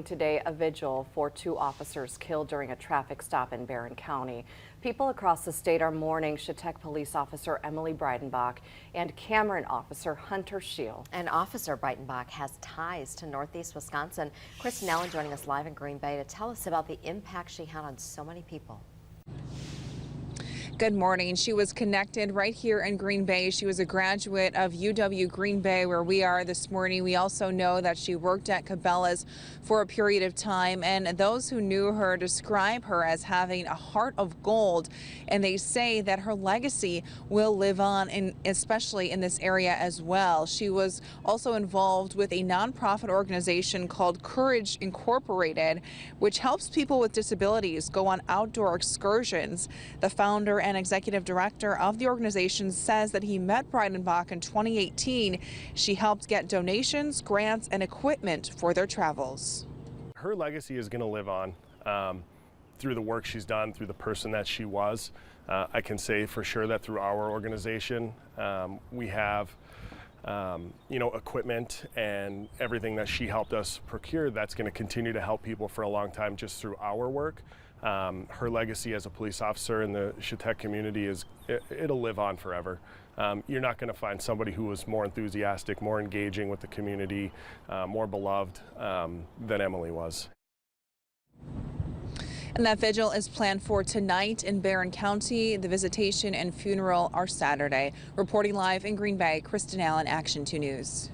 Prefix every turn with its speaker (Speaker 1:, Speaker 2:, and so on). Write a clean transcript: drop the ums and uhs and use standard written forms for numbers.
Speaker 1: Today, a vigil for 2 officers killed during a traffic stop in Barron County. People across the state are mourning Chetek police officer Emily Briedenbach and Cameron officer Hunter Scheel.
Speaker 2: And Officer Briedenbach has ties to Northeast Wisconsin. Kristen Allen joining us live in Green Bay to tell us about the impact she had on so many people.
Speaker 3: Good morning. She was connected right here in Green Bay. She was a graduate of UW Green Bay, where we are this morning. We also know that she worked at Cabela's for a period of time, and those who knew her describe her as having a heart of gold, and they say that her legacy will live on, especially in this area as well. She was also involved with a nonprofit organization called Courage Incorporated, which helps people with disabilities go on outdoor excursions. The founder and executive director of the organization says that he met Briedenbach in 2018. She helped get donations, grants, and equipment for their travels.
Speaker 4: Her legacy is going to live on through the work she's done, through the person that she was. I can say for sure that through our organization, we have equipment and everything that she helped us procure that's going to continue to help people for a long time just through our work. Her legacy as a police officer in the Chetek community it'll live on forever. You're not going to find somebody who was more enthusiastic, more engaging with the community, more beloved than Emily was.
Speaker 3: And that vigil is planned for tonight in Barron County. The visitation and funeral are Saturday. Reporting live in Green Bay, Kristen Allen, Action 2 News.